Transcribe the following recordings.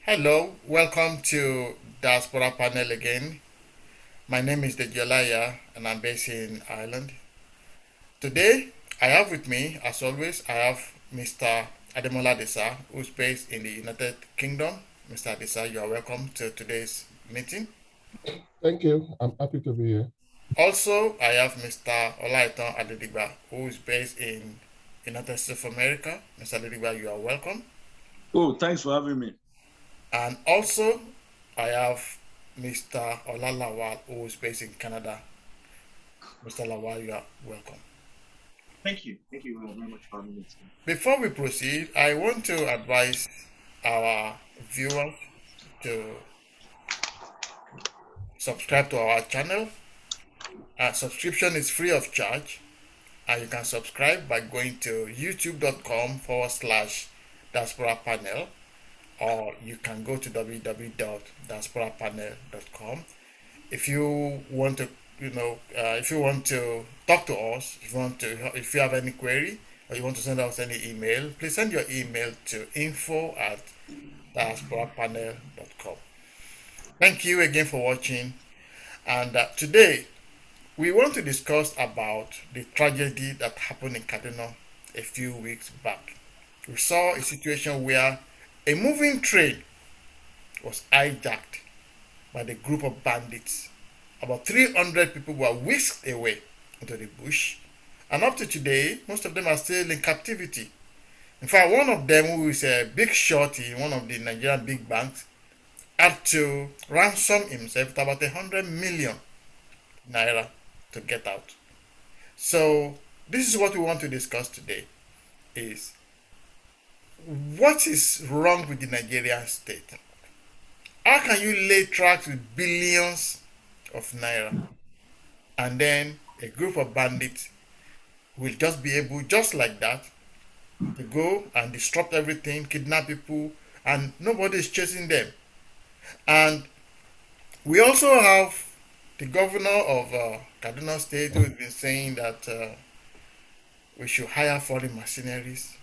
Hello, welcome to Diaspora Panel again. My name is Dejiolaya and I'm based in Ireland. Today, I have with me, as always, I have Mr. Ademola Desa, who's based in the United Kingdom. Mr. Desa, you are welcome to today's meeting. Thank you. I'm happy to be here. Also, I have Mr. Olaitan Adedigba, who is based in United States of America. Mr. Adedigba, you are welcome. Oh, thanks for having me. And also, I have Mr. Olalawal, who is based in Canada. Mr. Lawal, you are welcome. Thank you. Thank you very much for having me. Before we proceed, I want to advise our viewers to subscribe to our channel. Our subscription is free of charge, and you can subscribe by going to youtube.com/diaspora panel, or you can go to www.diasporapanel.com. If you want to, if you want to talk to us, if you have any query, or you want to send us any email, please send your email to info@diasporapanel.com. Thank you again for watching. And today we want to discuss about the tragedy that happened in Kaduna a few weeks back. We saw a situation where a moving train was hijacked by the group of bandits. About 300 people were whisked away into the bush, and up to today, most of them are still in captivity. In fact, one of them, who is a big shot in one of the Nigerian big banks, had to ransom himself to about 100 million naira to get out. So, this is what we want to discuss today: is what is wrong with the Nigerian state? How can you lay tracks with billions of naira, and then a group of bandits will just be able, just like that, to go and disrupt everything, kidnap people, and nobody is chasing them? And we also have the governor of Kaduna State, who has been saying that we should hire foreign mercenaries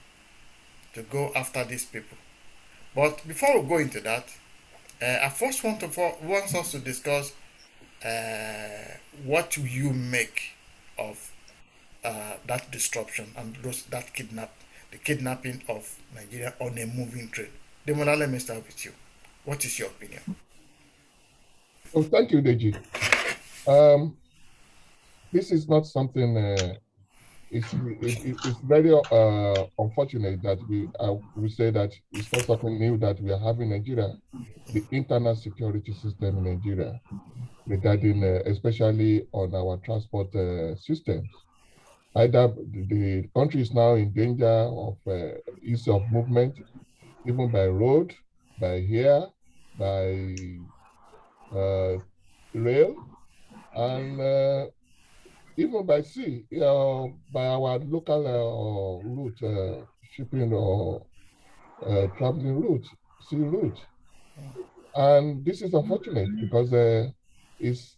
to go after these people. But before we go into that, I first want us to discuss what you make of that disruption and the kidnapping of Nigeria on a moving train. Demola, let me start with you. What is your opinion? Oh, thank you, Deji. This is not something. It's very unfortunate that we say that it's not something new that we are having in Nigeria. The internal security system in Nigeria, regarding especially on our transport systems. Either the country is now in danger of ease of movement, even by road, by air, by rail, and even by sea, by our local route, shipping or traveling route, sea route. And this is unfortunate because it's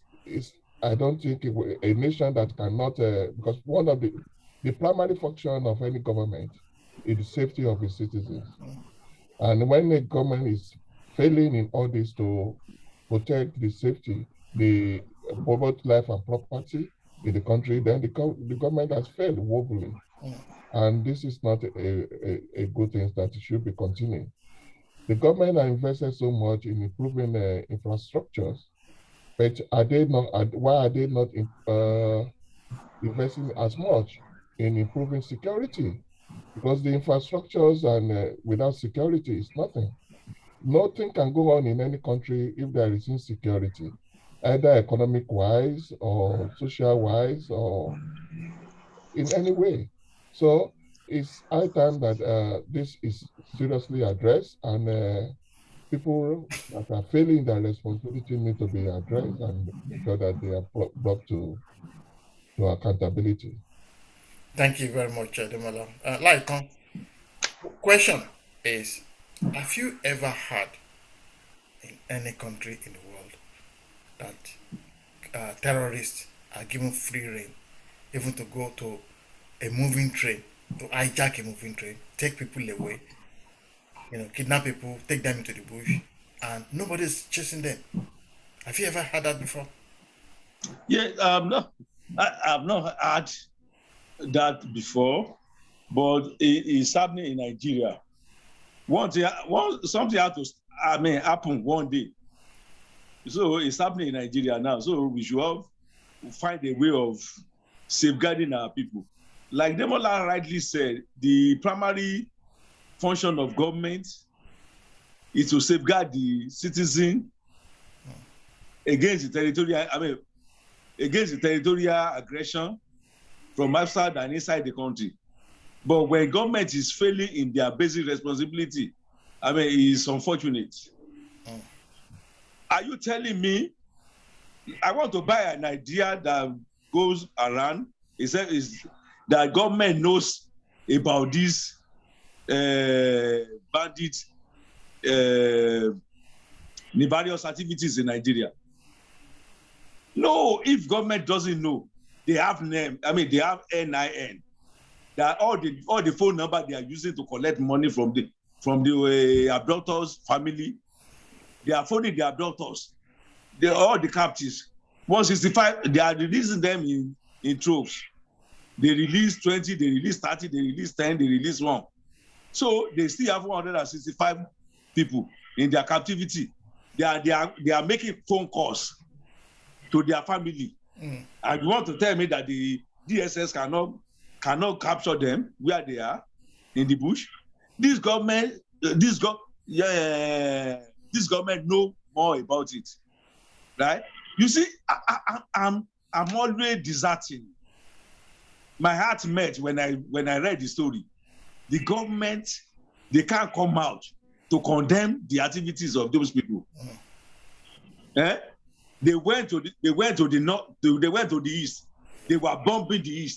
I don't think a nation that cannot because one of the primary function of any government is the safety of its citizens. And when a government is failing in all this to protect the safety, the both life and property in the country, then the government has failed woefully. And this is not a good thing that should be continuing. The government has invested so much in improving infrastructures, but why are they not investing as much in improving security? Because the infrastructures and without security is nothing. Nothing can go on in any country if there is insecurity, either economic wise or social wise or in any way. So it's high time that this is seriously addressed, and people that are failing their responsibility need to be addressed and make sure that they are brought to accountability. Thank you very much, Demola. Laikon, question is, have you ever heard in any country in the world that terrorists are given free rein, even to go to a moving train, to hijack a moving train, take people away, kidnap people, take them into the bush, and nobody's chasing them. Have you ever had that before? Yeah, no, I've not had that before, but it's happening in Nigeria. Something had to, happen one day. So it's happening in Nigeria now. So we should find a way of safeguarding our people. Like Demola rightly said, the primary function of government is to safeguard the citizen against the territorial aggression from outside and inside the country. But when government is failing in their basic responsibility, it's unfortunate. Are you telling me I want to buy an idea that goes around? Is that government knows about these bandit nefarious activities in Nigeria? No, if government doesn't know, they have name. They have NIN. That all the phone number they are using to collect money from the abductors family. They are phoning the abductors. They all the captives. 165. They are releasing them in troops. They release 20. They release 30. They release 10. They release 1. So they still have 165 people in their captivity. They are making phone calls to their family. And you want to tell me that the DSS cannot capture them where they are in the bush? This government know more about it, right? You see, I'm always deserting. My heart melts when I read the story. The government, they can't come out to condemn the activities of those people. They went to the north. They went to the east. They were bombing the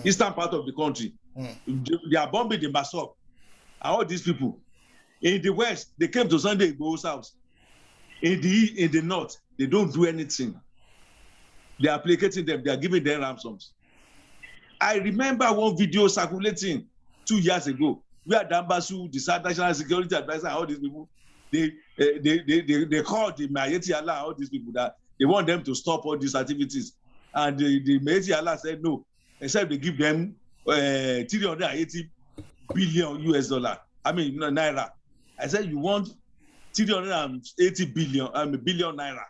eastern part of the country. They are bombing the Masop and all these people. In the west, they came to Sunday Igboho's house. In the north, they don't do anything. They are placating them. They are giving them ransoms. I remember one video circulating 2 years ago where Dambasu, the national security advisor, all these people, they called the Mayeti Allah, all these people, that they want them to stop all these activities. And the Mayeti Allah said no, except they give them 380 billion US dollar. Naira. I said, you want 380 billion naira.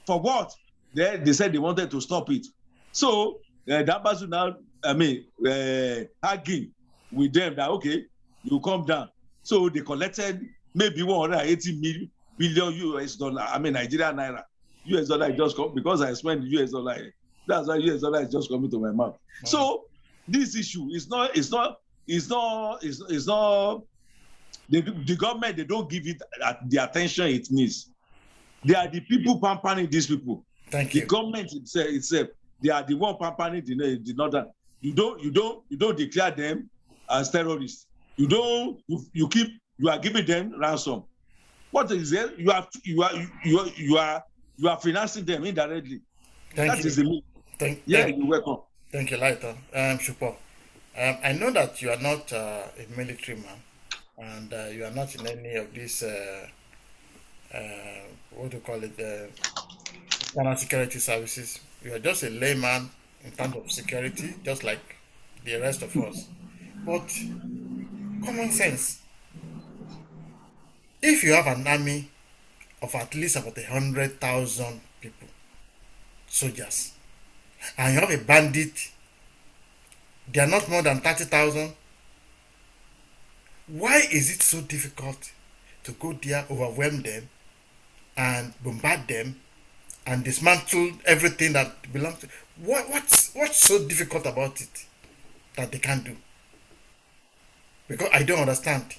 For what? They said they wanted to stop it. So Dambasu now, arguing with them that, okay, you come down. So they collected maybe 180 billion US dollar. Nigerian naira. US dollar just come because I spent US dollar. That's why US dollar is just coming to my mouth. So this issue is not the government, they don't give it the attention it needs. They are the people pampering these people. Thank you. The government itself, they are the one pampering the northern. You don't declare them as terrorists. You are giving them ransom. What is it? You are financing them indirectly. Thank you. Is the mean. You're welcome. Thank you, Lighter. Shupo. I know that you are not a military man, and you are not in any of these what do you call it, internal security services. You are just a layman in terms of security, just like the rest of us. But common sense. If you have an army of at least about 100,000 people, soldiers, and you have a bandit, they are not more than 30,000. Why is it so difficult to go there, overwhelm them, and bombard them, and dismantle everything that belongs to? What's so difficult about it that they can't do? Because I don't understand.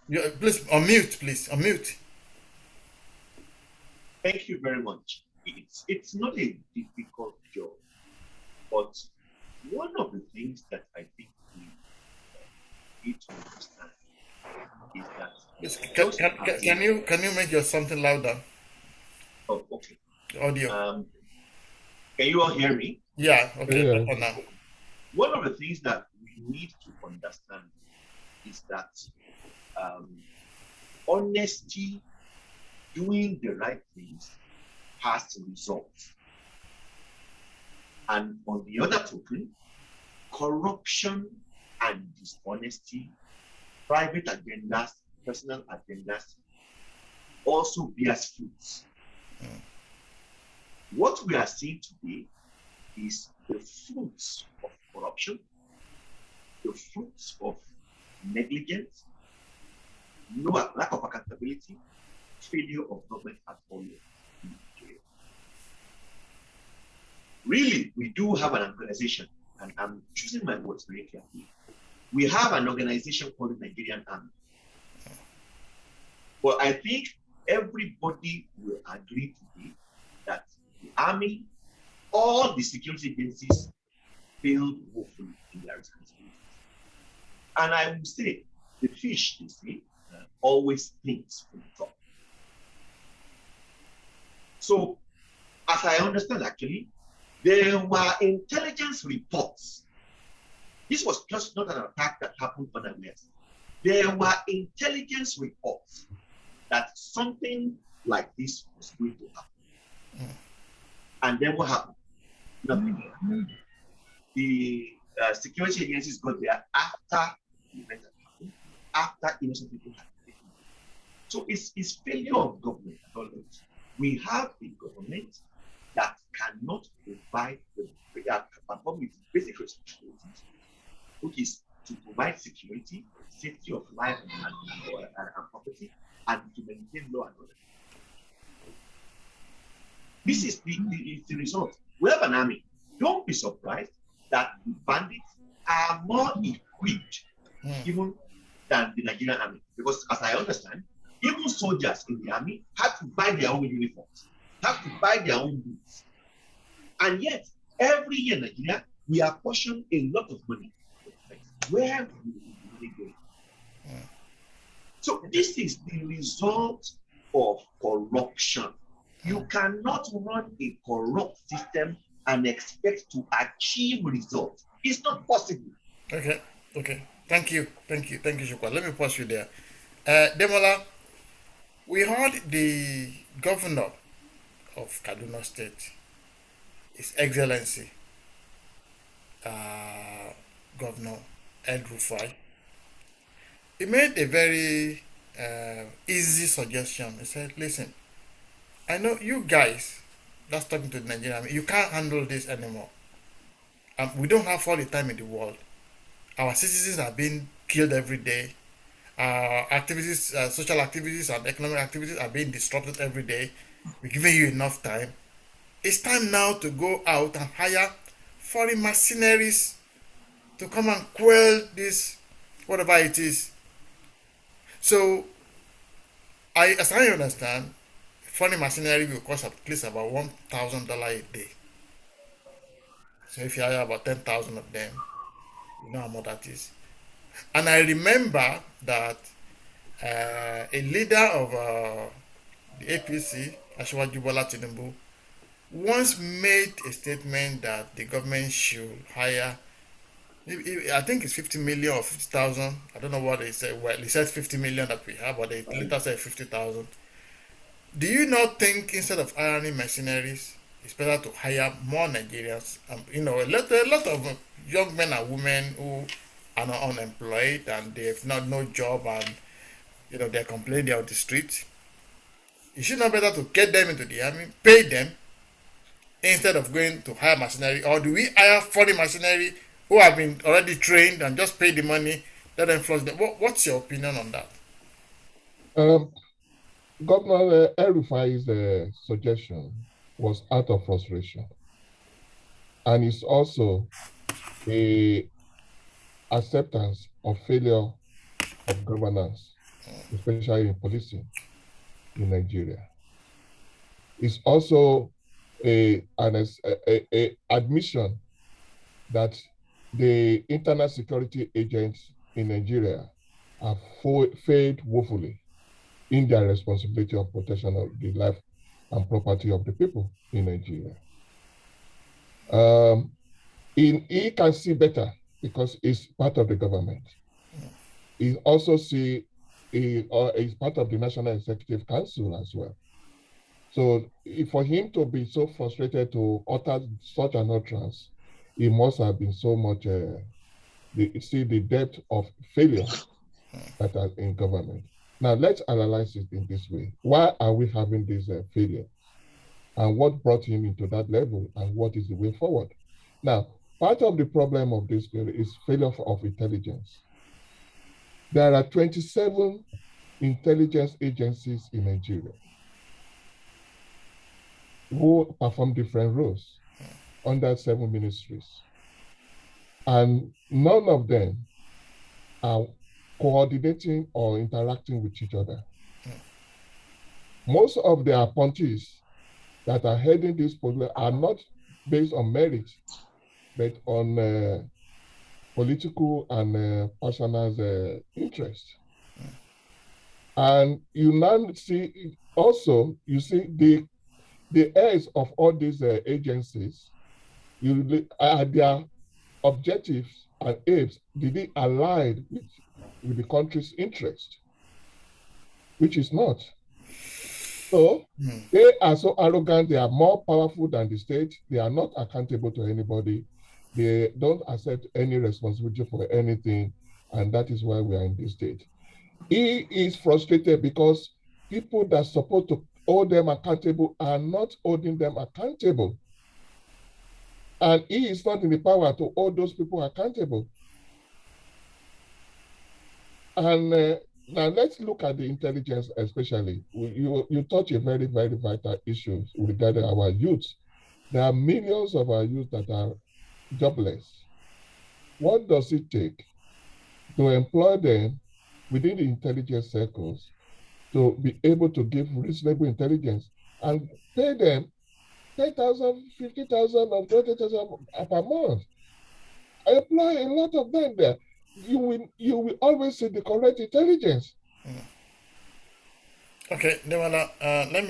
Please unmute. Thank you very much. It's not a difficult job, but one of the things that I think we need to understand is that. Yes, can you make your something louder? Oh, okay. Audio. Can you all hear me? Yeah. Okay. Yeah. Now. One of the things that we need to understand is that honesty, doing the right things has results. And on the other token, corruption and dishonesty, private agendas, personal agendas, also bears fruits. What we are seeing today is the fruits of corruption, the fruits of negligence, lack of accountability, failure of government at all. Really, we do have an organization, and I'm choosing my words very carefully. We have an organization called the Nigerian Army. But I think everybody will agree today that the army, all the security agencies failed woefully in their responsibilities. And I will say, the fish, they say, always thinks from the top. So, as I understand, actually, there were intelligence reports. This was just not an attack that happened unawares. There were intelligence reports that something like this was going to happen. And then what happened? Nothing. The security agencies got there after the event had happened, after innocent people had taken. So it's failure of government at all levels. We have a government that cannot provide perform its basic responsibilities, which is to provide security, safety of life and property, and to maintain law and order. This is the result. We have an army. Don't be surprised that the bandits are more equipped even than the Nigerian army. Because as I understand, even soldiers in the army have to buy their own uniforms, have to buy their own boots. And yet, every year in Nigeria, we are portioned a lot of money. Where will the money go? So this is the result of corruption. You cannot run a corrupt system and expect to achieve results. It's not possible. Okay. Thank you, Shukwa. Let me pause you there. Demola, we heard the governor of Kaduna State, His Excellency, Governor El Rufai. He made a very easy suggestion. He said, listen, I know you guys, that's talking to the Nigerian army, you can't handle this anymore. We don't have all the time in the world. Our citizens are being killed every day. Activities, social activities and economic activities are being disrupted every day. We're giving you enough time. It's time now to go out and hire foreign mercenaries to come and quell this, whatever it is. So, as I understand, foreign mercenary will cost at least about $1,000 a day. So if you hire about 10,000 of them, you know how much that is. And I remember that a leader of the APC, Asiwaju Bola Tinubu, once made a statement that the government should hire, I think it's 50 million or 50,000. I don't know what they said. Well, he said 50 million that we have, but they later said 50,000. Do you not think instead of hiring mercenaries, it's better to hire more Nigerians? A lot of young men and women who are not unemployed and they have not no job and they're complaining they're on the street. Is it not better to get them into the army, pay them instead of going to hire mercenary? Or do we hire foreign mercenary who have been already trained and just pay the money, let them flush them? What's your opinion on that? Governor El Rufai's suggestion was out of frustration, and it's also a acceptance of failure of governance, especially in policing in Nigeria. It's also an admission that the internal security agents in Nigeria have failed woefully in their responsibility of protection of the life and property of the people in Nigeria. He can see better because he's part of the government. He also see is part of the National Executive Council as well. So for him to be so frustrated to utter such an utterance, he must have been so much, the depth of failure that are in government. Now let's analyze it in this way. Why are we having this failure? And what brought him into that level, and what is the way forward? Now, part of the problem of this failure is failure of intelligence. There are 27 intelligence agencies in Nigeria who perform different roles under 7 ministries. And none of them are coordinating or interacting with each other. Most of the appointees that are heading this program are not based on merit, but on political and personal interest. And you now see also, you see the heirs of all these agencies, their objectives and aims, did it align with the country's interest? Which is not. So they are so arrogant, they are more powerful than the state, they are not accountable to anybody, they don't accept any responsibility for anything, and that is why we are in this state. He is frustrated because people that are supposed to hold them accountable are not holding them accountable. And he is not in the power to hold those people accountable. And now let's look at the intelligence, especially. You touch a very, very vital issue regarding our youth. There are millions of our youth that are jobless. What does it take to employ them within the intelligence circles to be able to give reasonable intelligence and pay them 10,000, 50,000, or 20,000 per month? I employ a lot of them there. You will always see the correct intelligence. Okay, Demala, let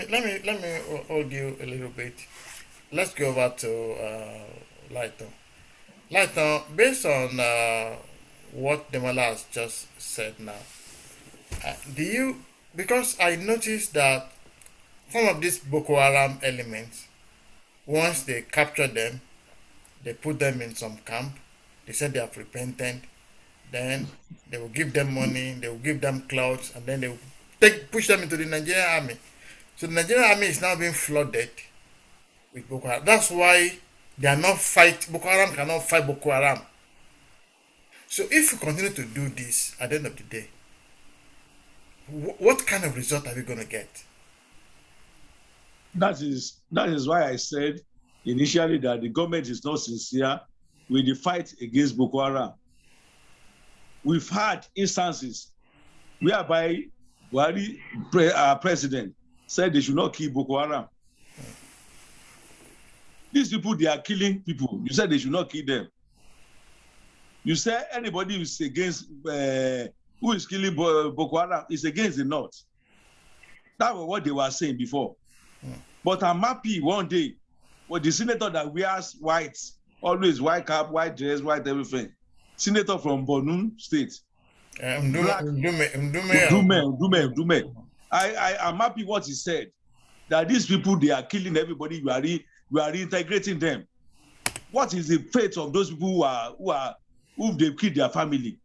me hold you a little bit. Let's go over to Lighton. Lighton, based on what Demala has just said now, because I noticed that some of these Boko Haram elements, once they capture them, they put them in some camp, they said they have repented, then they will give them money, they will give them clothes, and then they will push them into the Nigerian army. So the Nigerian army is now being flooded with Boko Haram. That's why they are not Boko Haram cannot fight Boko Haram. So if we continue to do this at the end of the day, what kind of result are we going to get? That is why I said initially that the government is not sincere with the fight against Boko Haram. We've had instances whereby Buhari, president, said they should not kill Boko Haram. These people, they are killing people. You said they should not kill them. You say anybody who is against, who is killing Boko Haram is against the North. That was what they were saying before. But I'm happy one day, with the senator that wears white, always white cap, white dress, white everything. Senator from Borno State. Ndume. I'm happy what he said, that these people, they are killing everybody, you are reintegrating them. What is the fate of those people who they've killed their family?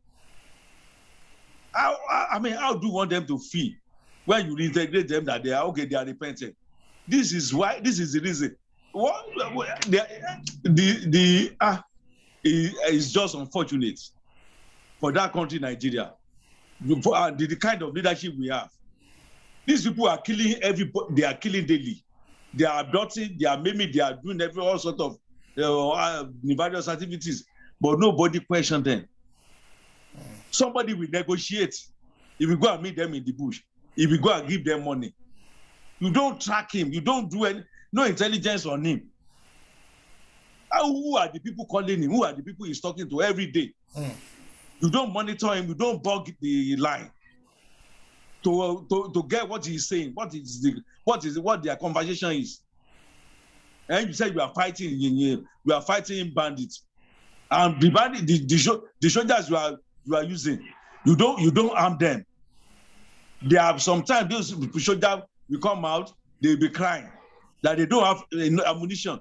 How do you want them to feel when you reintegrate them that they are okay, they are repentant? This is the reason. It's just unfortunate for that country, Nigeria, for the kind of leadership we have. These people are killing everybody. They are killing daily. They are abducting. They are maiming. They are doing all sort of various activities, but nobody questioned them. Somebody will negotiate. If you go and meet them in the bush, if you go and give them money, you don't track him. You don't do no intelligence on him. Who are the people calling him? Who are the people he's talking to every day? You don't monitor him. You don't bug the line to get what he's saying. What their conversation is. And you say you are fighting bandits, and the soldiers you are using, you don't arm them. They have sometimes those soldiers will come out, they'll be crying that they don't have ammunition.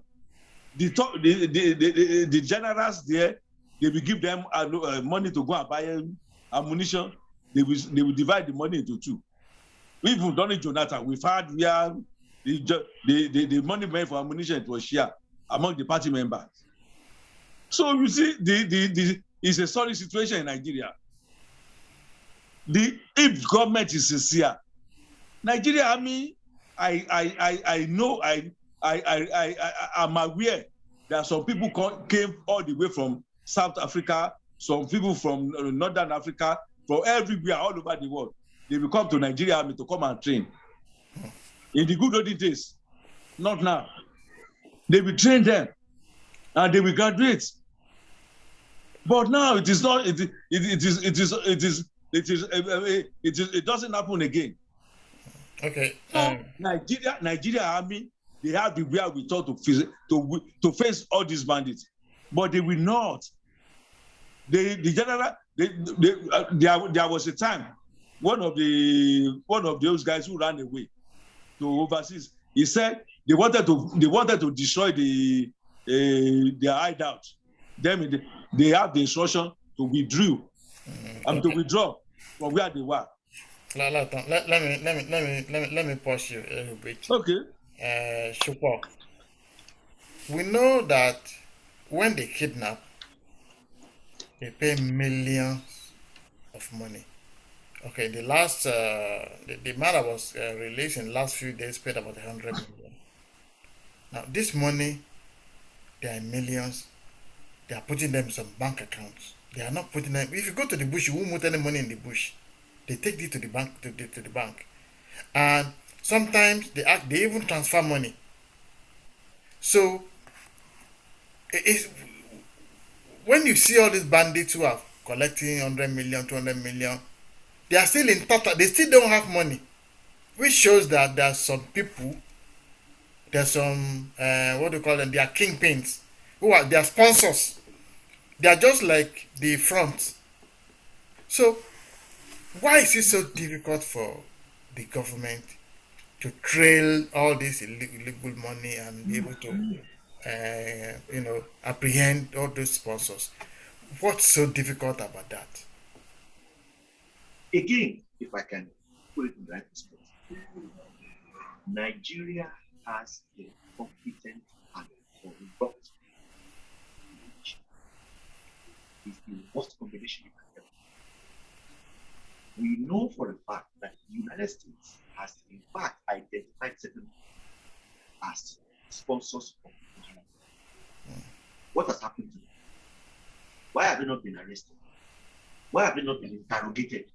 The generals there, they will give them money to go and buy ammunition. They will divide the money into two. Even during Jonathan, we've had where the money meant for ammunition was shared among the party members. So you see, it's a sorry situation in Nigeria. If government is sincere, Nigeria Army, I know, I'm aware that some people came all the way from South Africa, some people from Northern Africa, from everywhere, all over the world. They will come to Nigeria Army to come and train. In the good old days, not now. They will train them and they will graduate. But now it is not. It doesn't happen again. Okay. So Nigeria Army, they have the wherewithal to face all these bandits, but they will not. There was a time one of those guys who ran away to overseas. He said they wanted to destroy their hideout. Then they have the instruction to withdraw. To withdraw from where they were. Let me pause you a little bit. Okay. Super. We know that when they kidnap, they pay millions of money. Okay, the last the matter was released in the last few days, paid about 100 million. Now this money, they are millions. They are putting them in some bank accounts. They are not putting them. If you go to the bush, you won't put any money in the bush. They take it to the bank, to the bank, and sometimes they even transfer money. So it's when you see all these bandits who are collecting 100 million, 200 million, they are still in Tata. They still don't have money, which shows that there are some people, there's some what do you call them? They are kingpins who are their sponsors. They are just like the front. So why is it so difficult for the government to trail all this illegal money and be able to, apprehend all those sponsors? What's so difficult about that? Again, if I can put it in the right perspective, Nigeria has a competent and corrupt which is the worst combination you can ever. We know for a fact that the United States has in fact identified certain as sponsors of Nigeria. What has happened to them? Why have they not been arrested? Why have they not been interrogated?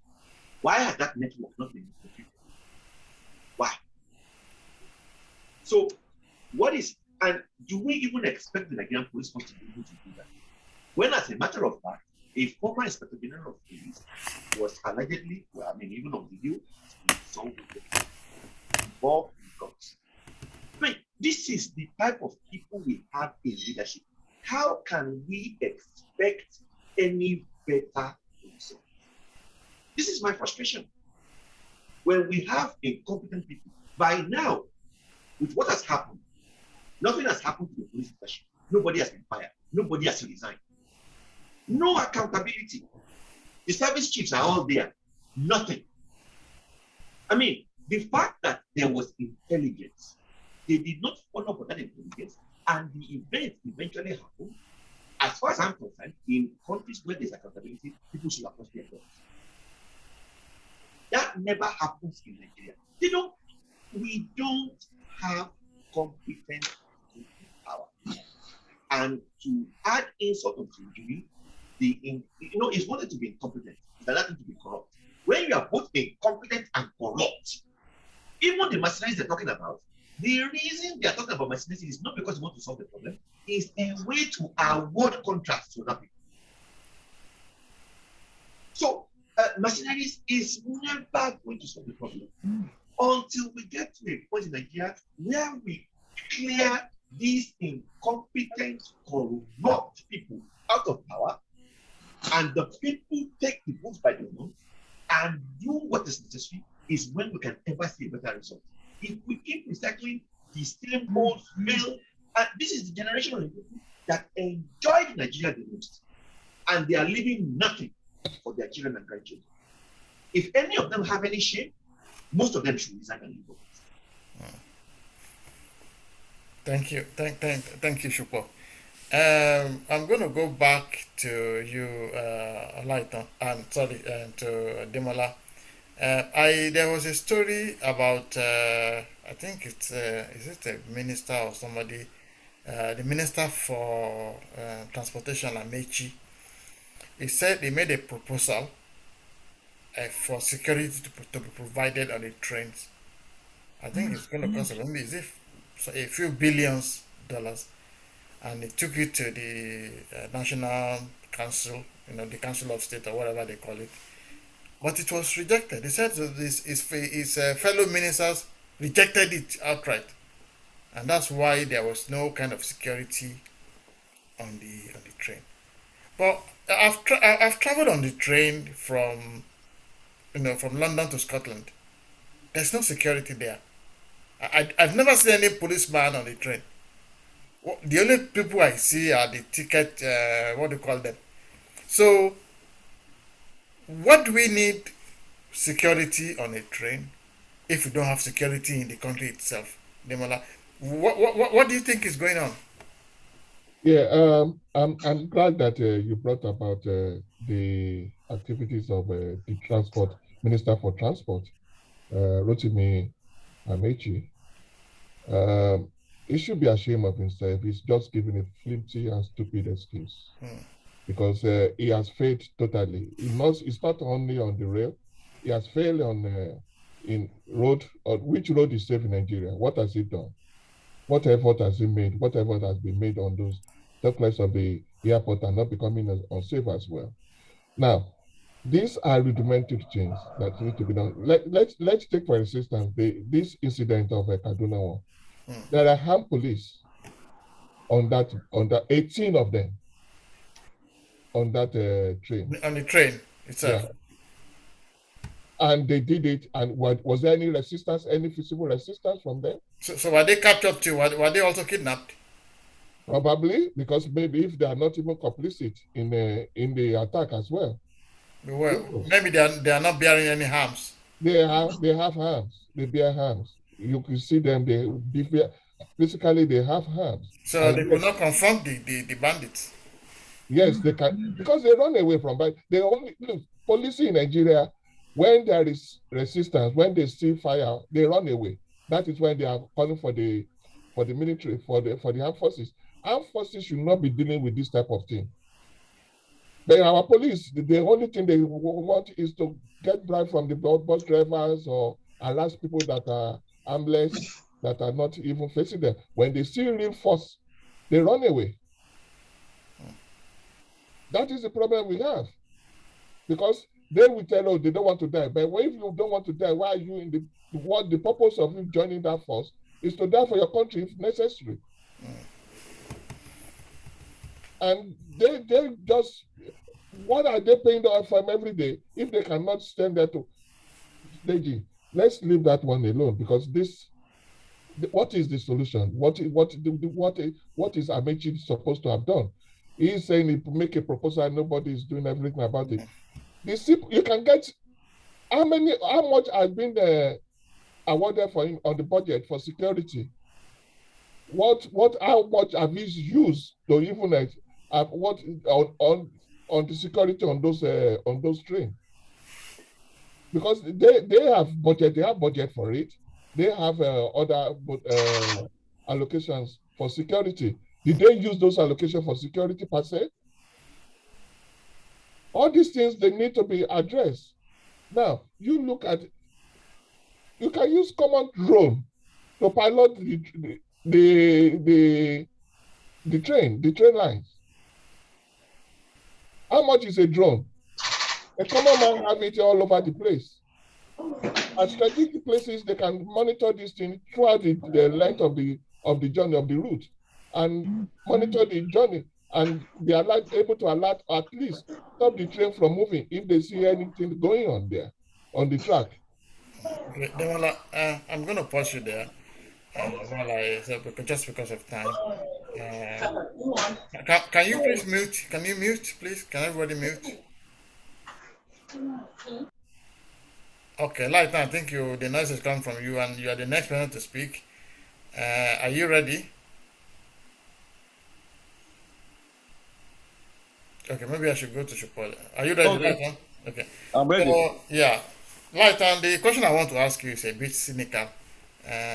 Why has that network not been infiltrated? Why? So, and do we even expect the Nigerian police force to be able to do that? When, as a matter of fact, a former Inspector General of Police was allegedly, even on video, involved in drugs. This is the type of people we have in leadership. How can we expect any better result? This is my frustration. When we have incompetent people, by now, with what has happened, nothing has happened to the police leadership. Nobody has been fired. Nobody has resigned. No accountability. The service chiefs are all there. Nothing. The fact that there was intelligence, they did not follow up on that intelligence, and the event eventually happened. As far as I'm concerned, in countries where there's accountability, people should approach their jobs. That never happens in Nigeria. We don't have competent power. And to add insult to injury, it's wanted to be incompetent. It's another thing to be corrupt. When you are both incompetent and corrupt, even the mercenaries they're talking about, the reason they're talking about mercenaries is not because they want to solve the problem, it's a way to award contracts to other people. So, mercenaries is never going to solve the problem until we get to a point in Nigeria where we clear these incompetent, corrupt people out of power, and the people take the books by the nose and do what is necessary is when we can ever see a better result. If we keep recycling the same old smell, and this is the generation of people that enjoyed Nigeria the most, and they are leaving nothing for their children and grandchildren. If any of them have any shame, most of them should resign and leave office. Thank you. Thank you, Shupo. I'm going to go back to you, Lighton, and sorry, to Demola. There was a story about I think it's is it a minister or somebody, the minister for transportation, Amechi. He said he made a proposal for security to be provided on the trains. I think it's going to cost maybe is it a few billions dollars, and he took it to the National Council, the Council of State or whatever they call it. But it was rejected. He said that his fellow ministers rejected it outright, and that's why there was no kind of security on the train. But I've traveled on the train from from London to Scotland. There's no security there. I've never seen any policeman on the train. The only people I see are the ticket, what do you call them? So, what do we need security on a train if we don't have security in the country itself? Demola, what do you think is going on? Yeah, I'm glad that you brought about the activities of the Transport Minister for Transport, Rotimi Amechi. He should be ashamed of himself. He's just giving a flimsy and stupid excuse because he has failed totally. It's not only on the rail, he has failed on in road. Which road is safe in Nigeria? What has he done? What effort has he made? What effort has been made on those surplus of the airport are not becoming unsafe as well? Now, these are rudimentary things that need to be done. Let's take for instance this incident of Kaduna one. There are armed police on that 18 of them on that train. On the train itself. Yeah. And they did it. And was there any resistance, any visible resistance from them? So were they captured too? Were they also kidnapped? Probably, because maybe if they are not even complicit in the attack as well. Well, maybe they are not bearing any harms. They have harms. They bear harms. You can see them. Physically they have harms. So and they could not confront the bandits. Yes, they can, because they run away from bandits. They only look, police in Nigeria, when there is resistance, when they see fire, they run away. That is when they are calling for the military, for the armed forces. Armed forces should not be dealing with this type of thing. But our police, the only thing they want is to get bribe from the bus drivers or harass people that are armless, that are not even facing them. When they see real force, they run away. That is the problem we have. Because they will tell us they don't want to die. But if you don't want to die, why are you in the purpose of you joining that force is to die for your country if necessary. And they just, what are they paying from every day if they cannot stand there to Deji? Let's leave that one alone, because what is the solution? What is Amechi supposed to have done? He's saying he make a proposal and nobody is doing everything about it. You can get how much has been awarded for him on the budget for security? How much have he used to even what on the security on those trains? Because they have budget for it. They have other allocations for security. Did they use those allocations for security per se? All these things, they need to be addressed. Now, you can use common drone to pilot the train lines. How much is a drone? A common man have it all over the place. At strategic places, they can monitor this thing throughout the length of the journey, of the route, and monitor the journey, and they are able to alert, at least stop the train from moving if they see anything going on there on the track. Okay, Demola, I'm going to pause you there. While I so just because of time. Uh, can you please mute? Can you mute, please? Can everybody mute? Okay, Light, I think the noise is coming from you, and you are the next person to speak. Are you ready? Okay, maybe I should go to Chipotle. Are you ready, Okay, Light? Okay. I'm ready. So yeah, Light, the question I want to ask you is a bit cynical.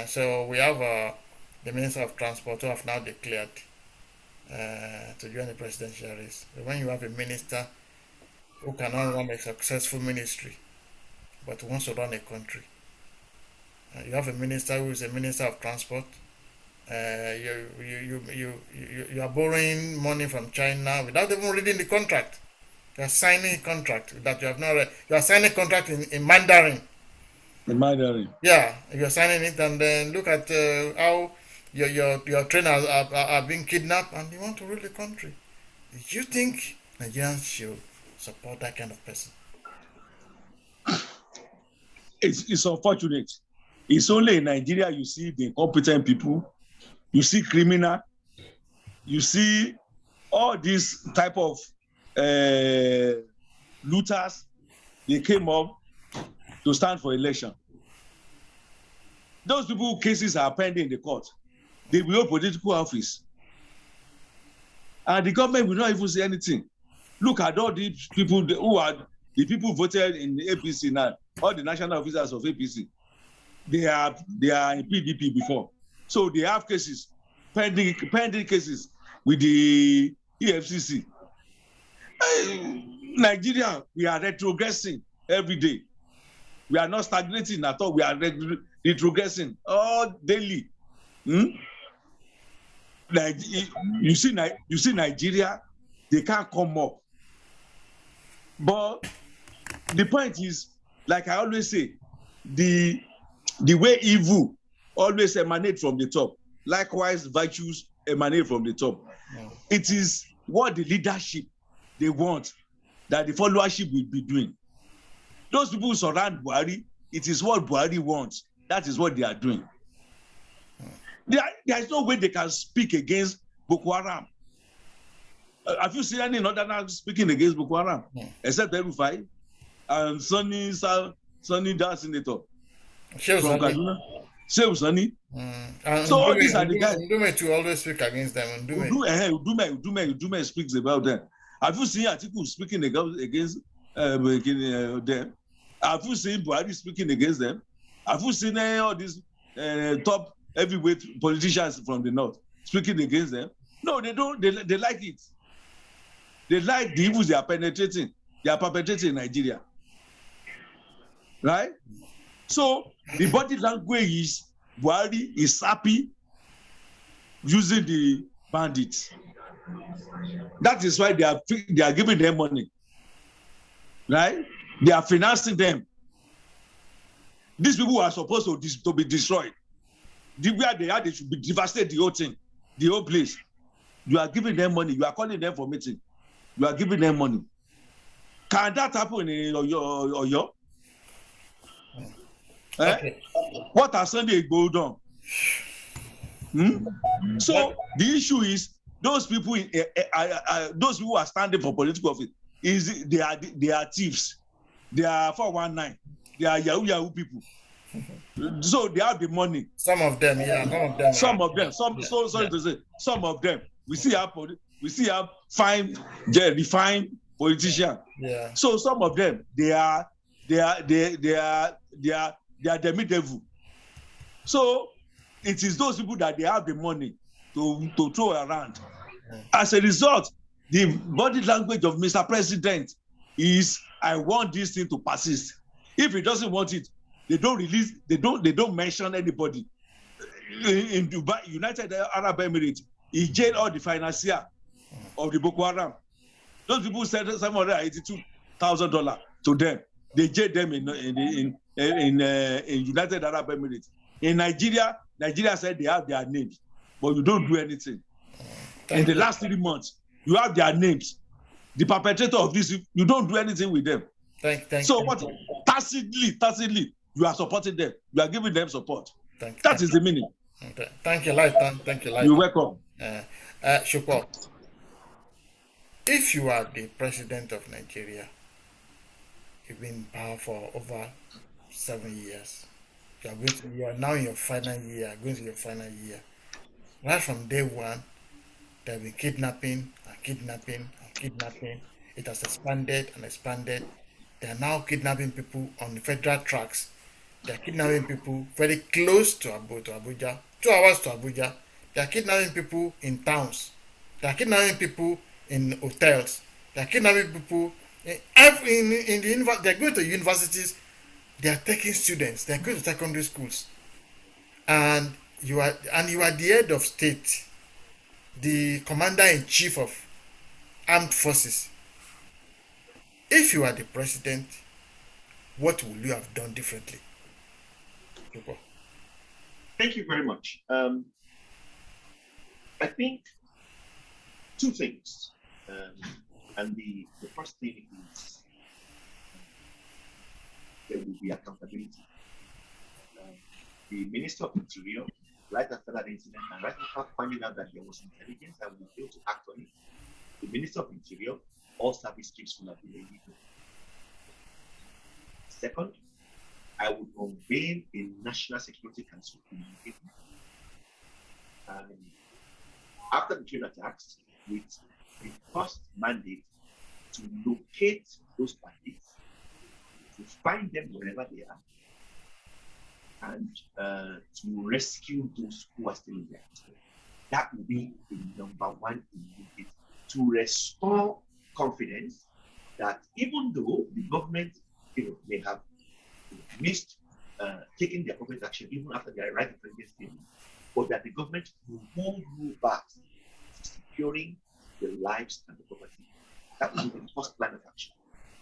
So we have the Minister of Transport who have now declared to join the presidential race. But when you have a minister who cannot run a successful ministry but wants to run a country, you have a minister who is a minister of transport. You are borrowing money from China without even reading the contract. You are signing a contract that you have not read. You are signing a contract in Mandarin. In Mandarin. Yeah, you're signing it, and then look at how your trainers are being kidnapped, and you want to rule the country. Do you think Nigerians should support that kind of person? It's unfortunate. It's only in Nigeria you see the incompetent people, you see criminal, you see all these type of looters. They came up to stand for election. Those people cases are pending in the court. They will political office, and the government will not even say anything. Look at all these people who are the people voted in the APC now. All the national officers of APC, they are in PDP before, so they have cases pending cases with the EFCC. Nigeria, we are retrogressing every day. We are not stagnating at all. We are retrogressing all daily. You see Nigeria, they can't come up. But the point is, like I always say, the way evil always emanate from the top, likewise virtues emanate from the top. It is what the leadership they want that the followership will be doing. Those people who surround Buhari, it is what Buhari wants. That is what they are doing. There is no way they can speak against Boko Haram. Have you seen any Northerners speaking against Boko Haram? Except El Rufai and Sonny that senator from Kaduna. Shehu Sonny. So all these are the guys. Ndume to always speak against them. Udume speaks about them. Have you seen Atiku speaking against them? Have you seen Buhari speaking against them? Have you seen all these top heavyweight politicians from the north speaking against them? No, they don't. They like it. They like the evils they are penetrating. They are perpetrating in Nigeria, right? So the body language is Buhari is happy using the bandits. That is why they are giving them money, right? They are financing them. These people are supposed to be destroyed. Where they are, they should be devastated. The whole thing, the whole place. You are giving them money. You are calling them for meeting. You are giving them money. Can that happen in Oyo? Okay. What has Sunday Igboho done? So the issue is those people who are standing for political office they are thieves. They are 419. They are Yahoo people. So they have the money. Some of them, yeah. Some of them. Sorry to say, some of them. We see have fine, refined politicians. Yeah. So some of them they are demi-devil. So it is those people that they have the money to throw around. As a result, the body language of Mr. President is, I want this thing to persist. If he doesn't want it, they don't release, they don't mention anybody. In Dubai, United Arab Emirates, he jailed all the financier of the Boko Haram. Those people said $782,000 to them. They jailed them in United Arab Emirates. In Nigeria said they have their names, but you don't do anything. In the last 3 months, you have their names. The perpetrator of this, you don't do anything with them. Thank so you. What tacitly, you are supporting them. You are giving them support. Thank That is the meaning. Okay. Thank you, Lighton. Thank you, Lighton. You're welcome. Shukwa, if you are the president of Nigeria, you've been in power for over 7 years. You are now in your final year, going to your final year. Right from day one, there have been kidnapping and kidnapping and kidnapping. It has expanded and expanded. They are now kidnapping people on the federal tracks. They are kidnapping people very close to Abuja, 2 hours to Abuja. They are kidnapping people in towns. They are kidnapping people in hotels. They are kidnapping people in the university. They are going to universities. They are taking students. They are going to secondary schools. And you are the head of state, the commander in chief of armed forces. If you are the president, what will you have done differently? Thank you very much. I think two things. And the first thing is there will be accountability. The Minister of Interior, right after that incident and right after finding out that there was intelligence and we failed to act on it, the Minister of Interior, all service chiefs will have been illegal. Second, I would convene a National Security Council immediately. And after the train attacks, with the first mandate to locate those bandits, to find them wherever they are, and to rescue those who are still in there. That will be the number one immediate to restore confidence that even though the government may have missed taking the appropriate action even after their right to statement, but that the government will hold you back to securing the lives and the property. That will be the first plan of action.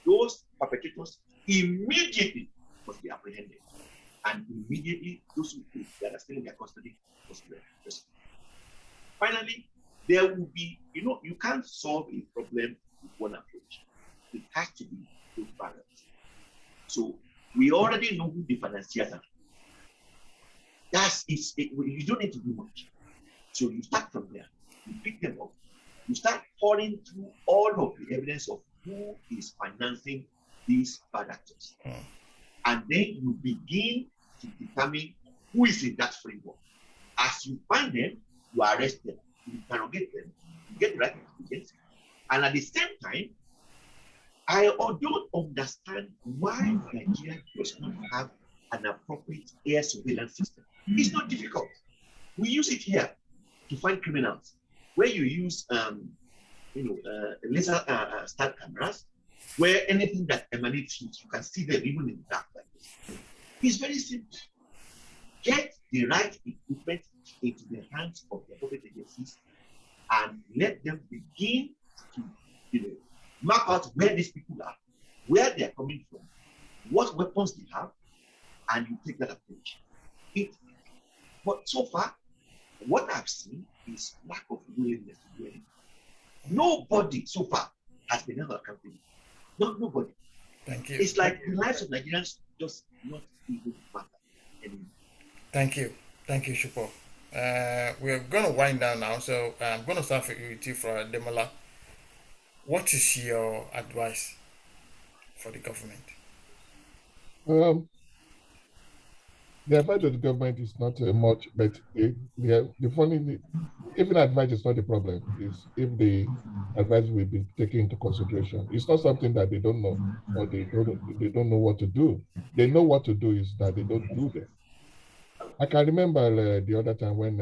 Those perpetrators immediately must be apprehended, and immediately those that are still in their custody must be rescued. Finally, there will be, you can't solve a problem with one approach. It has to be two parallels. So we already know who the financiers are. You don't need to do much. So you start from there. You pick them up. You start pouring through all of the evidence of who is financing these bad actors. And then you begin to determine who is in that framework. As you find them, you arrest them, you interrogate them, you get the right intelligence. And at the same time, I don't understand why Nigeria does not have an appropriate air surveillance system. It's not difficult. We use it here to find criminals, where you use laser star cameras, where anything that emanates, you can see them even in the dark like this. It's very simple. Get the right equipment into the hands of the appropriate agencies and let them begin to map out where these people are, where they are coming from, what weapons they have, and you take that approach. But so far, what I've seen is lack of willingness to do anything. Nobody so far has been held accountable. Nobody. Thank you. It's like the lives of Nigerians just not even matter anymore. Thank you, Shukwa. We're going to wind down now, so I'm going to start with you for Demola. What is your advice for the government? The advice of the government is not much, but the funny thing, even advice is not the problem. Is if the advice will be taken into consideration. It's not something that they don't know or they don't know what to do. They know what to do, is that they don't do them. I can remember the other time when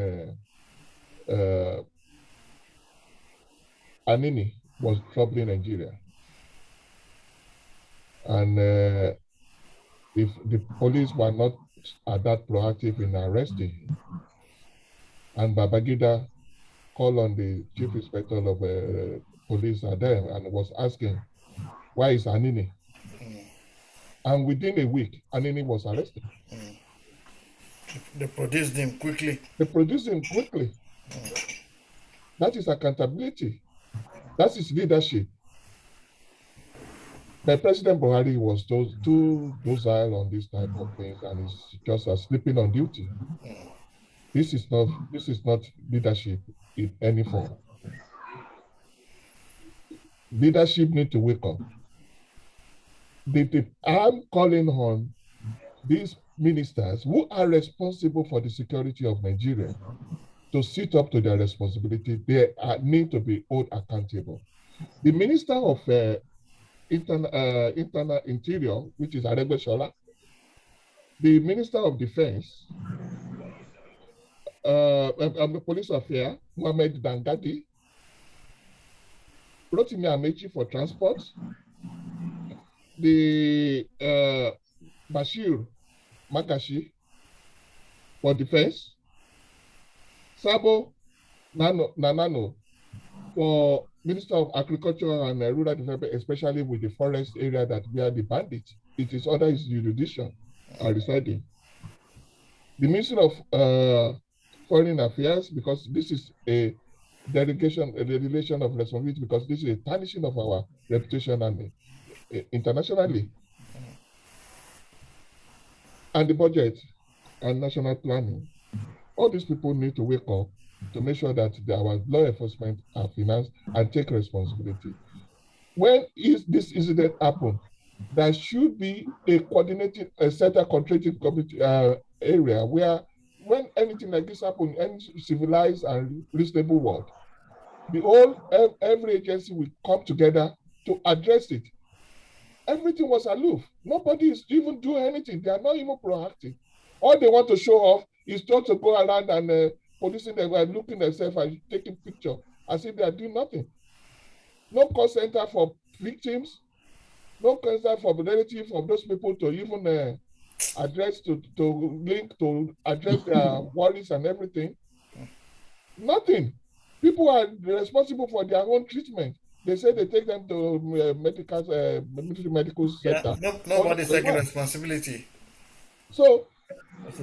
Anini was troubling Nigeria, and if the police were not that proactive in arresting him, and Babangida called on the chief inspector of police at them and was asking, why is Anini? And within a week, Anini was arrested. They produced him quickly. That is accountability. That is leadership. But President Buhari was too docile on this type of things, and he's just sleeping on duty. This is not leadership in any form. Leadership need to wake up. I'm calling on these ministers who are responsible for the security of Nigeria to sit up to their responsibility. They need to be held accountable. The Minister of Internal Interior, which is Aregbesola, the Minister of Defense, the Police Affairs, Mohammed Dangadi, Rotimi Amechi for transport, the Bashir Makashi for defense, Sabo Nanano for Minister of Agriculture and Rural Development, especially with the forest area that where the bandits, it is under his jurisdiction are residing. The Minister of Foreign Affairs, because this is a delegation, a relation of responsibility, because this is a tarnishing of our reputation and internationally. And the budget and national planning. All these people need to wake up to make sure that our law enforcement are financed and take responsibility. When this incident happen, there should be a coordinated, a center concentrated committee area where when anything like this happen in any civilized and reasonable world, every agency will come together to address it. Everything was aloof. Nobody is even doing anything. They are not even proactive. All they want to show off is just to go around and policing them and looking themselves and taking pictures as if they are doing nothing. No call center for victims, no call center for relatives of those people to even address, to link, to address their worries and everything. Nothing. People are responsible for their own treatment. They say they take them to military medical center. Yeah, nobody's taking responsibility. So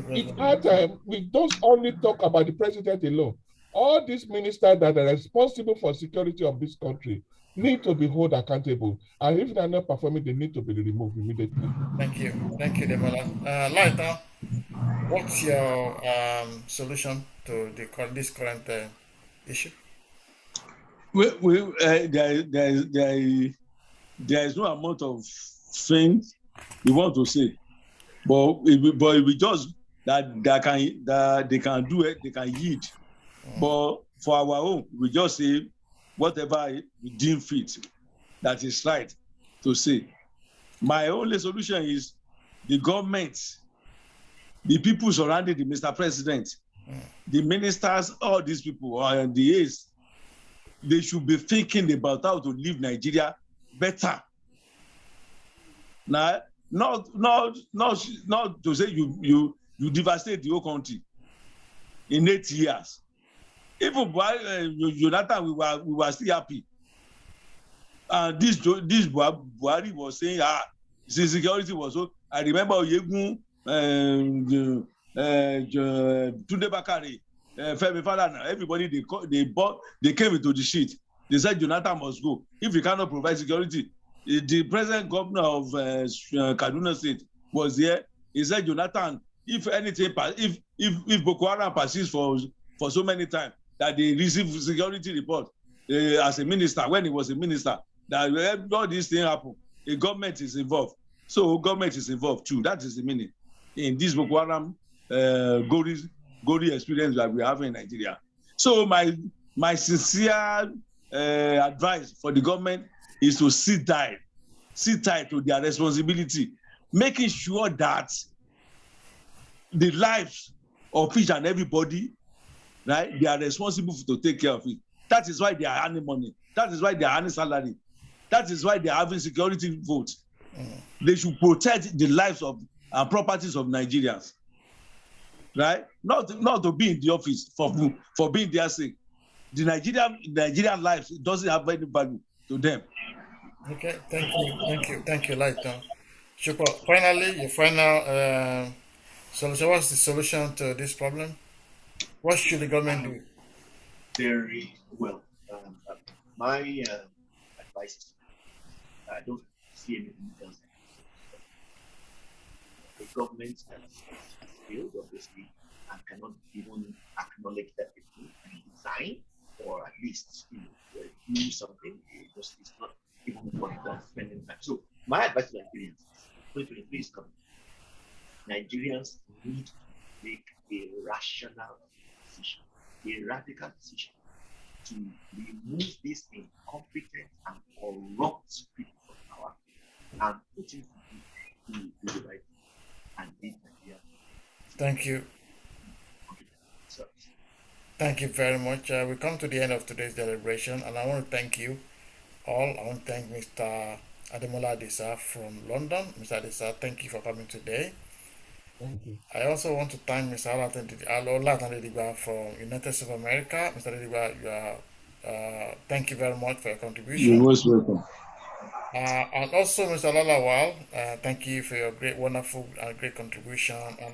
it's our time. We don't only talk about the president alone. All these ministers that are responsible for security of this country need to be held accountable. And if they're not performing, they need to be removed immediately. Thank you, Demola. Lighter, what's your solution to this current issue? There is no amount of things we want to say, but we just that they can do it, they can yield. But for our own, we just say whatever we deem fit that is right to say. My only solution is the government, the people surrounding the Mr. President, the ministers, all these people, and the aides, they should be thinking about how to leave Nigeria better. Now, not to say you devastate the whole country in 8 years. Even Jonathan, we were still happy. And this Buhari was saying, security was so. I remember Oyegun, Tunde Bakare, Femi Falana, everybody they came into the sheet. They said Jonathan must go. If he cannot provide security, the present governor of Kaduna State was there. He said, Jonathan, if anything, if Boko Haram persists for so many times that they receive security report as a minister, when he was a minister, that all these things happen, the government is involved. So government is involved too. That is the meaning in this Boko Haram gory experience that we have in Nigeria. So my sincere advice for the government is to sit tight to their responsibility, making sure that the lives of each and everybody, right, they are responsible to take care of it. That is why they are earning money. That is why they are earning salary. That is why they are having security votes. They should protect the lives of and properties of Nigerians, right? Not to be in the office for being their sake. The Nigerian lives doesn't have any value to them. Okay, thank you, Lighton. Shukwa, finally, your final solution. What's the solution to this problem? What should the government do? Very well. My advice is don't see anything else. A government that has failed, obviously, and cannot even acknowledge that people resign or at least do something. It's not even worth spending time. So my advice to Nigerians is 2023 is coming. Nigerians need to make a rational decision, a radical decision to remove these incompetent and corrupt people from power and put in to do the right and lead Nigeria. Thank you. Thank you very much. We come to the end of today's deliberation, and I want to thank you all. I want to thank Mr. Ademola Adisa from London. Mr. Adisa, thank you for coming today. Thank you. I also want to thank Mr. Olatunde from United States of America. Mr. Adiba, you are, thank you very much for your contribution. You're most welcome. And also, Mr. Lalawal, thank you for your great, wonderful, and great contribution. And